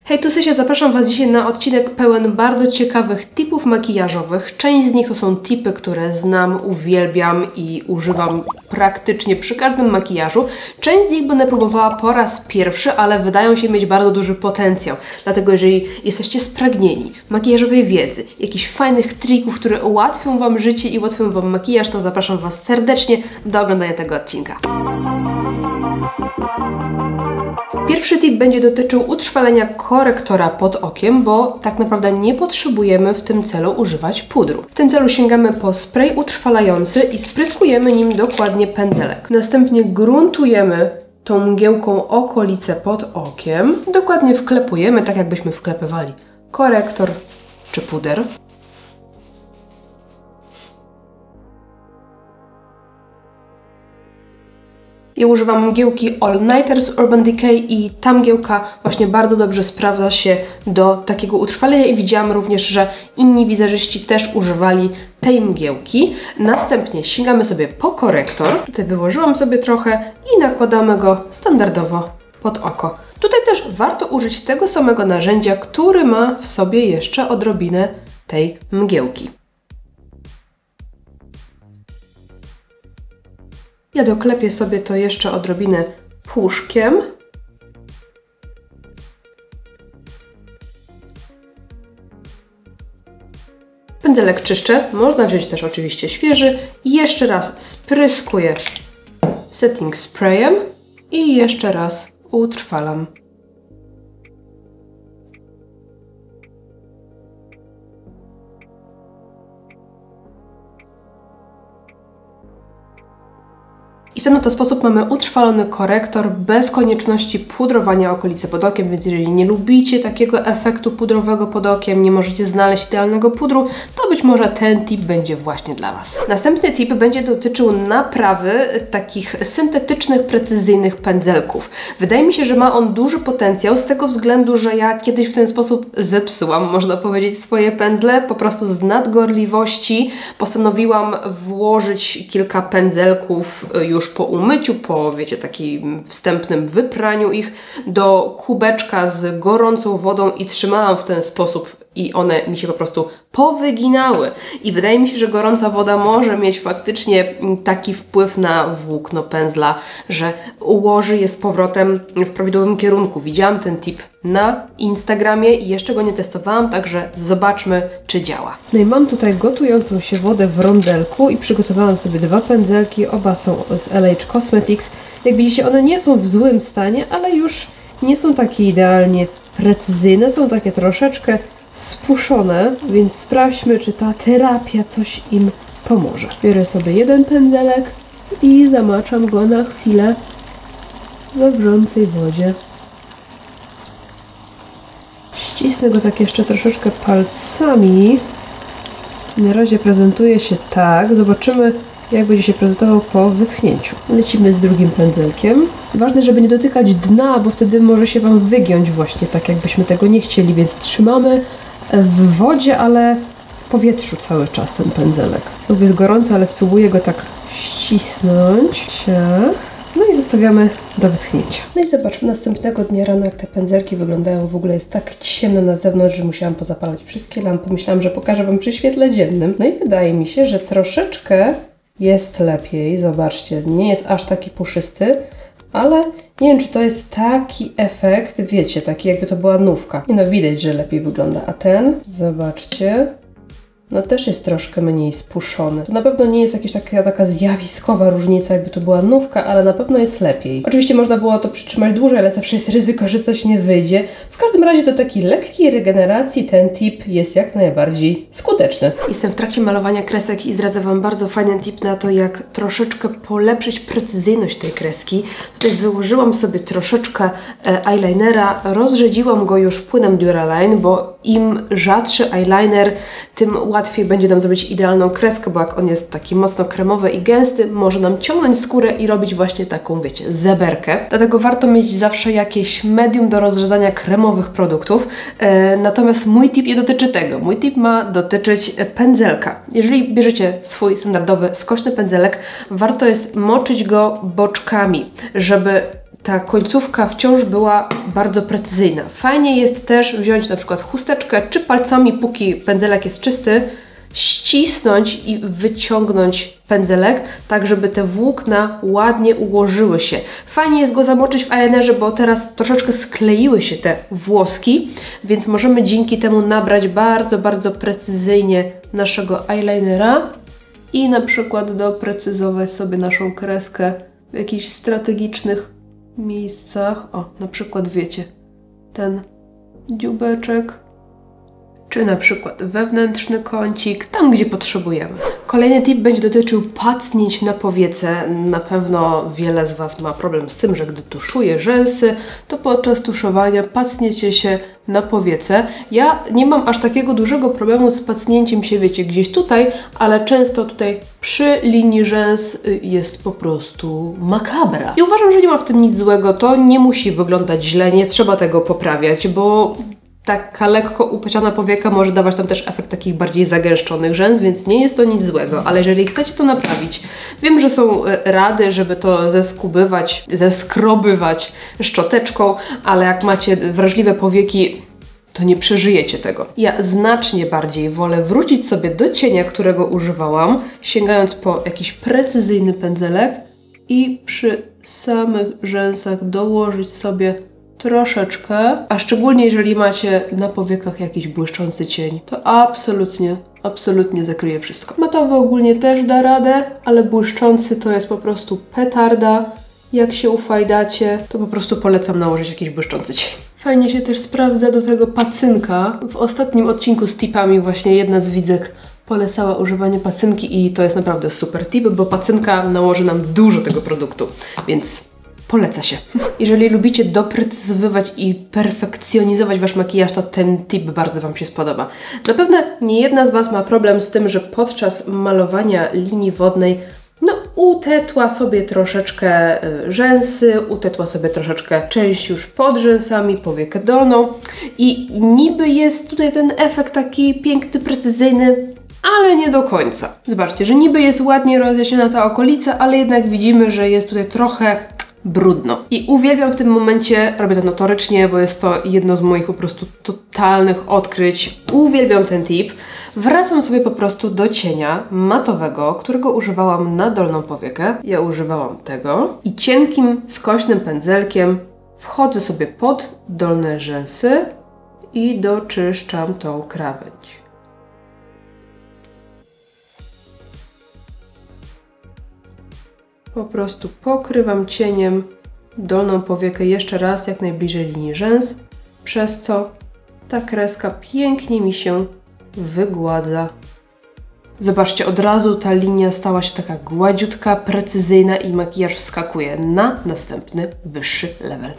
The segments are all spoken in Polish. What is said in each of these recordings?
Hej, tu Sysia, zapraszam Was dzisiaj na odcinek pełen bardzo ciekawych tipów makijażowych. Część z nich to są tipy, które znam, uwielbiam i używam praktycznie przy każdym makijażu. Część z nich będę próbowała po raz pierwszy, ale wydają się mieć bardzo duży potencjał. Dlatego jeżeli jesteście spragnieni makijażowej wiedzy, jakichś fajnych trików, które ułatwią Wam życie i ułatwią Wam makijaż, to zapraszam Was serdecznie do oglądania tego odcinka. Pierwszy tip będzie dotyczył utrwalenia korektora pod okiem, bo tak naprawdę nie potrzebujemy w tym celu używać pudru. W tym celu sięgamy po spray utrwalający i spryskujemy nim dokładnie pędzelek. Następnie gruntujemy tą mgiełką okolice pod okiem. Dokładnie wklepujemy, tak jakbyśmy wklepywali korektor czy puder. Ja używam mgiełki All Nighter z Urban Decay i ta mgiełka właśnie bardzo dobrze sprawdza się do takiego utrwalenia i widziałam również, że inni wizerzysci też używali tej mgiełki. Następnie sięgamy sobie po korektor. Tutaj wyłożyłam sobie trochę i nakładamy go standardowo pod oko. Tutaj też warto użyć tego samego narzędzia, który ma w sobie jeszcze odrobinę tej mgiełki. Ja doklepię sobie to jeszcze odrobinę puszkiem. Pędzelek czyszczę, można wziąć też oczywiście świeży. I jeszcze raz spryskuję setting sprayem i jeszcze raz utrwalam. I w ten oto sposób mamy utrwalony korektor bez konieczności pudrowania okolicy pod okiem, więc jeżeli nie lubicie takiego efektu pudrowego pod okiem, nie możecie znaleźć idealnego pudru, to być może ten tip będzie właśnie dla Was. Następny tip będzie dotyczył naprawy takich syntetycznych, precyzyjnych pędzelków. Wydaje mi się, że ma on duży potencjał z tego względu, że ja kiedyś w ten sposób zepsułam, można powiedzieć, swoje pędzle. Po prostu z nadgorliwości postanowiłam włożyć kilka pędzelków już po umyciu, po, wiecie, takim wstępnym wypraniu ich do kubeczka z gorącą wodą i trzymałam w ten sposób i one mi się po prostu powyginały. I wydaje mi się, że gorąca woda może mieć faktycznie taki wpływ na włókno pędzla, że ułoży je z powrotem w prawidłowym kierunku. Widziałam ten tip na Instagramie i jeszcze go nie testowałam, także zobaczmy, czy działa. No i mam tutaj gotującą się wodę w rondelku i przygotowałam sobie dwa pędzelki, oba są z LH Cosmetics. Jak widzicie, one nie są w złym stanie, ale już nie są takie idealnie precyzyjne, są takie troszeczkę spuszczone, więc sprawdźmy, czy ta terapia coś im pomoże. Biorę sobie jeden pędzelek i zamaczam go na chwilę we wrzącej wodzie. Ścisnę go tak jeszcze troszeczkę palcami. Na razie prezentuje się tak. Zobaczymy, jak będzie się prezentował po wyschnięciu. Lecimy z drugim pędzelkiem. Ważne, żeby nie dotykać dna, bo wtedy może się Wam wygiąć właśnie tak, jakbyśmy tego nie chcieli, więc trzymamy w wodzie, ale w powietrzu cały czas ten pędzelek. Lub jest gorący, ale spróbuję go tak ścisnąć. Ciach. No i zostawiamy do wyschnięcia. No i zobaczmy następnego dnia rano, jak te pędzelki wyglądają. W ogóle jest tak ciemno na zewnątrz, że musiałam pozapalać wszystkie lampy. Myślałam, że pokażę Wam przy świetle dziennym. No i wydaje mi się, że troszeczkę jest lepiej. Zobaczcie, nie jest aż taki puszysty, ale nie wiem, czy to jest taki efekt, wiecie, taki jakby to była nówka. Nie no, widać, że lepiej wygląda. A ten, zobaczcie, no też jest troszkę mniej spuszczony. To na pewno nie jest jakaś taka zjawiskowa różnica, jakby to była nówka, ale na pewno jest lepiej. Oczywiście można było to przytrzymać dłużej, ale zawsze jest ryzyko, że coś nie wyjdzie. W każdym razie do takiej lekkiej regeneracji ten tip jest jak najbardziej skuteczny. Jestem w trakcie malowania kresek i zdradzę Wam bardzo fajny tip na to, jak troszeczkę polepszyć precyzyjność tej kreski. Tutaj wyłożyłam sobie troszeczkę eyelinera, rozrzedziłam go już płynem Duraline, bo im rzadszy eyeliner, tym łatwiej będzie nam zrobić idealną kreskę, bo jak on jest taki mocno kremowy i gęsty, może nam ciągnąć skórę i robić właśnie taką, wiecie, zeberkę. Dlatego warto mieć zawsze jakieś medium do rozrzedzania kremowych produktów. Natomiast mój tip nie dotyczy tego. Mój tip ma dotyczyć pędzelka. Jeżeli bierzecie swój standardowy, skośny pędzelek, warto jest moczyć go boczkami, żeby ta końcówka wciąż była bardzo precyzyjna. Fajnie jest też wziąć na przykład chusteczkę, czy palcami, póki pędzelek jest czysty, ścisnąć i wyciągnąć pędzelek, tak żeby te włókna ładnie ułożyły się. Fajnie jest go zamoczyć w eyelinerze, bo teraz troszeczkę skleiły się te włoski, więc możemy dzięki temu nabrać bardzo, bardzo precyzyjnie naszego eyelinera i na przykład doprecyzować sobie naszą kreskę w jakichś strategicznych miejscach. O, na przykład wiecie, ten dzióbeczek, czy na przykład wewnętrzny kącik, tam gdzie potrzebujemy. Kolejny tip będzie dotyczył pacnięć na powiece. Na pewno wiele z Was ma problem z tym, że gdy tuszuje rzęsy, to podczas tuszowania pacniecie się na powiece. Ja nie mam aż takiego dużego problemu z pacnięciem się, wiecie, gdzieś tutaj, ale często tutaj przy linii rzęs jest po prostu makabra. I uważam, że nie ma w tym nic złego, to nie musi wyglądać źle, nie trzeba tego poprawiać, bo taka lekko upociana powieka może dawać tam też efekt takich bardziej zagęszczonych rzęs, więc nie jest to nic złego, ale jeżeli chcecie to naprawić, wiem, że są rady, żeby to zeskrobywać szczoteczką, ale jak macie wrażliwe powieki, to nie przeżyjecie tego. Ja znacznie bardziej wolę wrócić sobie do cienia, którego używałam, sięgając po jakiś precyzyjny pędzelek i przy samych rzęsach dołożyć sobie troszeczkę, a szczególnie jeżeli macie na powiekach jakiś błyszczący cień, to absolutnie zakryje wszystko. Matowy ogólnie też da radę, ale błyszczący to jest po prostu petarda. Jak się ufajdacie, to po prostu polecam nałożyć jakiś błyszczący cień. Fajnie się też sprawdza do tego pacynka. W ostatnim odcinku z tipami właśnie jedna z widzek polecała używanie pacynki i to jest naprawdę super tip, bo pacynka nałoży nam dużo tego produktu, więc poleca się. Jeżeli lubicie doprecyzowywać i perfekcjonizować Wasz makijaż, to ten tip bardzo Wam się spodoba. Zapewne nie jedna z Was ma problem z tym, że podczas malowania linii wodnej utetła sobie troszeczkę rzęsy, utetła sobie troszeczkę część już pod rzęsami, powiekę dolną i niby jest tutaj ten efekt taki piękny, precyzyjny, ale nie do końca. Zobaczcie, że niby jest ładnie rozjaśniona ta okolica, ale jednak widzimy, że jest tutaj trochę brudno. I uwielbiam w tym momencie, robię to notorycznie, bo jest to jedno z moich po prostu totalnych odkryć. Uwielbiam ten tip. Wracam sobie po prostu do cienia matowego, którego używałam na dolną powiekę. Ja używałam tego. I cienkim, skośnym pędzelkiem wchodzę sobie pod dolne rzęsy i doczyszczam tą krawędź. Po prostu pokrywam cieniem dolną powiekę jeszcze raz, jak najbliżej linii rzęs, przez co ta kreska pięknie mi się wygładza. Zobaczcie, od razu ta linia stała się taka gładziutka, precyzyjna i makijaż wskakuje na następny, wyższy level.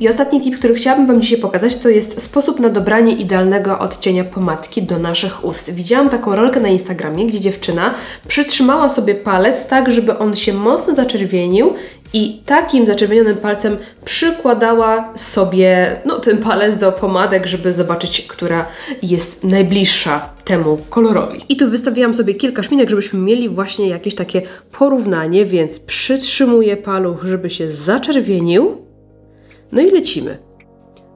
I ostatni tip, który chciałabym Wam dzisiaj pokazać, to jest sposób na dobranie idealnego odcienia pomadki do naszych ust. Widziałam taką rolkę na Instagramie, gdzie dziewczyna przytrzymała sobie palec tak, żeby on się mocno zaczerwienił i takim zaczerwienionym palcem przykładała sobie ten palec do pomadek, żeby zobaczyć, która jest najbliższa temu kolorowi. I tu wystawiłam sobie kilka szminek, żebyśmy mieli właśnie jakieś takie porównanie, więc przytrzymuję paluch, żeby się zaczerwienił. No i lecimy.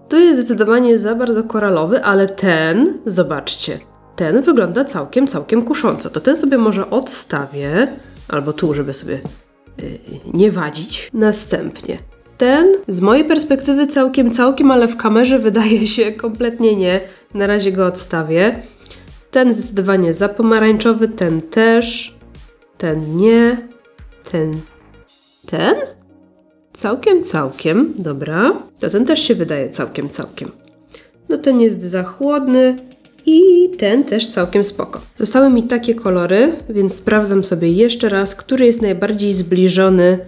To jest zdecydowanie za bardzo koralowy, ale ten, zobaczcie, ten wygląda całkiem kusząco. To ten sobie może odstawię, albo tu, żeby sobie nie wadzić. Następnie ten, z mojej perspektywy całkiem, ale w kamerze wydaje się kompletnie nie. Na razie go odstawię. Ten zdecydowanie za pomarańczowy, ten też, ten nie, ten. Całkiem, dobra. To ten też się wydaje całkiem. No ten jest za chłodny i ten też całkiem spoko. Zostały mi takie kolory, więc sprawdzam sobie jeszcze raz, który jest najbardziej zbliżony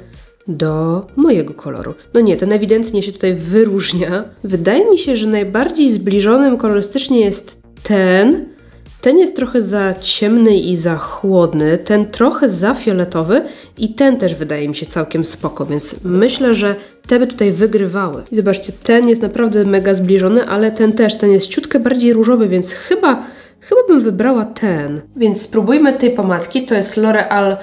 do mojego koloru. No nie, ten ewidentnie się tutaj wyróżnia. Wydaje mi się, że najbardziej zbliżonym kolorystycznie jest ten. Ten jest trochę za ciemny i za chłodny, ten trochę za fioletowy i ten też wydaje mi się całkiem spoko, więc myślę, że te by tutaj wygrywały. I zobaczcie, ten jest naprawdę mega zbliżony, ale ten jest ciutkę bardziej różowy, więc Chyba bym wybrała ten. Więc spróbujmy tej pomadki. To jest L'Oreal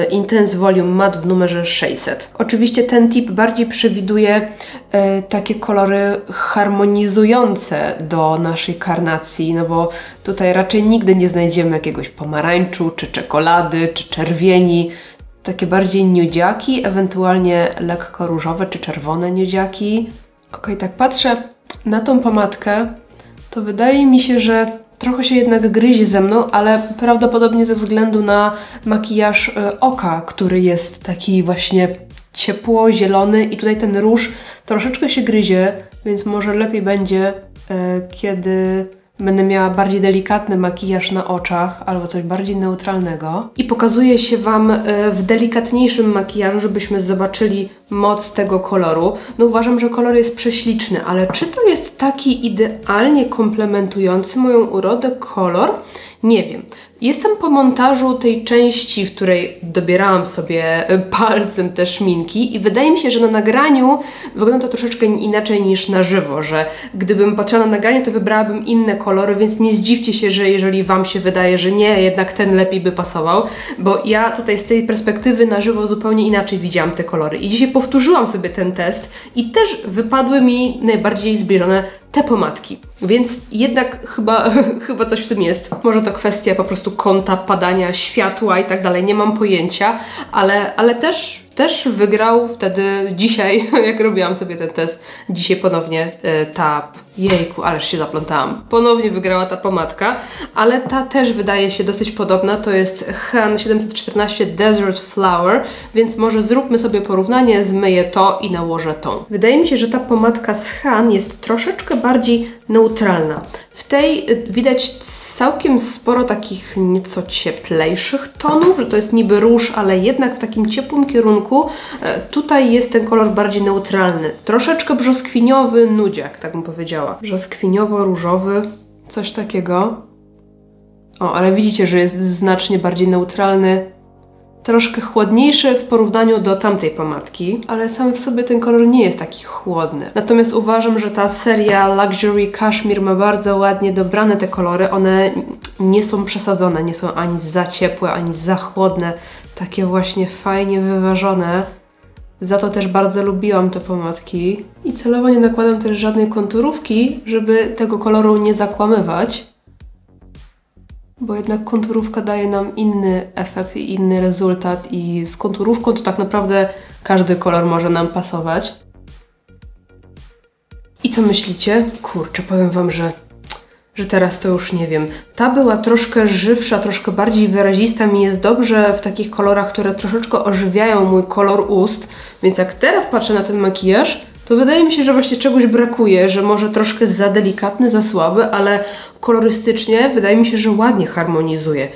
Intense Volume Matte w numerze 600. Oczywiście ten tip bardziej przewiduje takie kolory harmonizujące do naszej karnacji, no bo tutaj raczej nigdy nie znajdziemy jakiegoś pomarańczu, czy czekolady, czy czerwieni. Takie bardziej nudziaki, ewentualnie lekko różowe, czy czerwone nudziaki. Okej, tak patrzę na tą pomadkę, to wydaje mi się, że trochę się jednak gryzie ze mną, ale prawdopodobnie ze względu na makijaż oka, który jest taki właśnie ciepło-zielony i tutaj ten róż troszeczkę się gryzie, więc może lepiej będzie, kiedy będę miała bardziej delikatny makijaż na oczach albo coś bardziej neutralnego. I pokazuję się Wam w delikatniejszym makijażu, żebyśmy zobaczyli moc tego koloru. No uważam, że kolor jest prześliczny, ale czy to jest taki idealnie komplementujący moją urodę kolor? Nie wiem. Jestem po montażu tej części, w której dobierałam sobie palcem te szminki i wydaje mi się, że na nagraniu wygląda to troszeczkę inaczej niż na żywo, że gdybym patrzyła na nagranie, to wybrałabym inne kolory, więc nie zdziwcie się, że jeżeli Wam się wydaje, że nie, jednak ten lepiej by pasował, bo ja tutaj z tej perspektywy na żywo zupełnie inaczej widziałam te kolory. I dzisiaj powtórzyłam sobie ten test i też wypadły mi najbardziej zbliżone te pomadki. Więc jednak chyba coś w tym jest. Może to kwestia po prostu kąta, padania światła i tak dalej, nie mam pojęcia, ale też wygrał wtedy dzisiaj, jak robiłam sobie ten test, dzisiaj ponownie jejku, ależ się zaplątałam. Ponownie wygrała ta pomadka, ale ta też wydaje się dosyć podobna, to jest Han 714 Desert Flower, więc może zróbmy sobie porównanie, zmyję to i nałożę tą. Wydaje mi się, że ta pomadka z Han jest troszeczkę bardziej neutralna. W tej widać całkiem sporo takich nieco cieplejszych tonów, że to jest niby róż, ale jednak w takim ciepłym kierunku. Tutaj jest ten kolor bardziej neutralny. Troszeczkę brzoskwiniowy nudziak, tak bym powiedziała. Brzoskwiniowo-różowy, coś takiego. O, ale widzicie, że jest znacznie bardziej neutralny. Troszkę chłodniejszy w porównaniu do tamtej pomadki, ale sam w sobie ten kolor nie jest taki chłodny. Natomiast uważam, że ta seria Luxury Cashmere ma bardzo ładnie dobrane te kolory. One nie są przesadzone, nie są ani za ciepłe, ani za chłodne. Takie właśnie fajnie wyważone. Za to też bardzo lubiłam te pomadki. I celowo nie nakładam też żadnej konturówki, żeby tego koloru nie zakłamywać. Bo jednak konturówka daje nam inny efekt i inny rezultat i z konturówką to tak naprawdę każdy kolor może nam pasować. I co myślicie? Kurczę, powiem Wam, że teraz to już nie wiem. Ta była troszkę żywsza, troszkę bardziej wyrazista. Mi jest dobrze w takich kolorach, które troszeczkę ożywiają mój kolor ust. Więc jak teraz patrzę na ten makijaż, to wydaje mi się, że właśnie czegoś brakuje, że może troszkę za delikatny, za słaby, ale kolorystycznie wydaje mi się, że ładnie harmonizuje.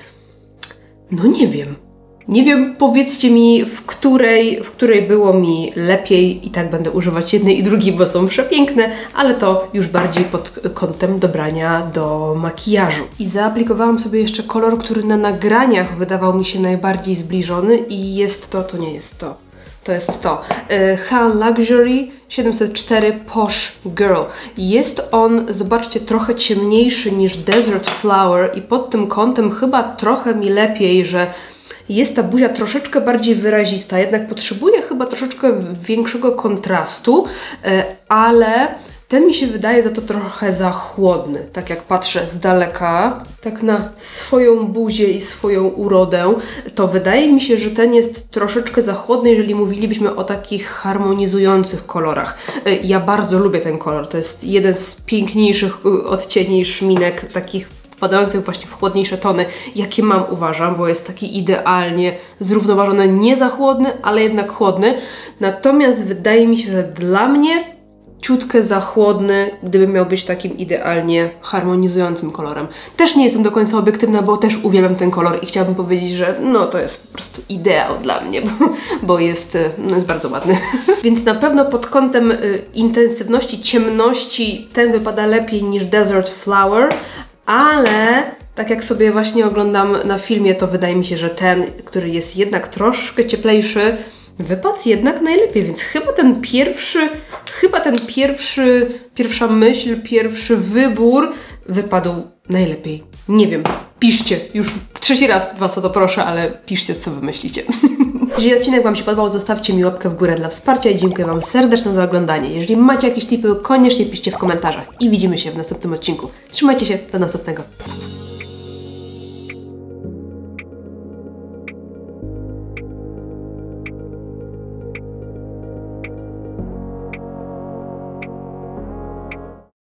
No nie wiem. Nie wiem, powiedzcie mi, w której było mi lepiej i tak będę używać jednej i drugiej, bo są przepiękne, ale to już bardziej pod kątem dobrania do makijażu. I zaaplikowałam sobie jeszcze kolor, który na nagraniach wydawał mi się najbardziej zbliżony i jest to nie jest to. To jest to. Han Luxury 704 Posh Girl. Jest on, zobaczcie, trochę ciemniejszy niż Desert Flower i pod tym kątem chyba trochę mi lepiej, że jest ta buzia troszeczkę bardziej wyrazista, jednak potrzebuje chyba troszeczkę większego kontrastu, ale ten mi się wydaje za to trochę za chłodny. Tak jak patrzę z daleka, tak na swoją buzię i swoją urodę, to wydaje mi się, że ten jest troszeczkę za chłodny, jeżeli mówilibyśmy o takich harmonizujących kolorach. Ja bardzo lubię ten kolor, to jest jeden z piękniejszych odcieni szminek, takich wpadających właśnie w chłodniejsze tony, jakie mam, uważam, bo jest taki idealnie zrównoważony, nie za chłodny, ale jednak chłodny. Natomiast wydaje mi się, że dla mnie ciutkę za chłodny, gdyby miał być takim idealnie harmonizującym kolorem. Też nie jestem do końca obiektywna, bo też uwielbiam ten kolor i chciałabym powiedzieć, że no to jest po prostu ideał dla mnie, bo jest bardzo ładny. Więc na pewno pod kątem intensywności, ciemności ten wypada lepiej niż Desert Flower, ale tak jak sobie właśnie oglądam na filmie, to wydaje mi się, że ten, który jest jednak troszkę cieplejszy, wypadł jednak najlepiej, więc chyba pierwsza myśl, pierwszy wybór wypadł najlepiej. Nie wiem, piszcie, już 3. raz was o to proszę, ale piszcie, co wy myślicie. Jeżeli odcinek wam się podobał, zostawcie mi łapkę w górę dla wsparcia i dziękuję wam serdecznie za oglądanie. Jeżeli macie jakieś tipy, koniecznie piszcie w komentarzach i widzimy się w następnym odcinku. Trzymajcie się, do następnego.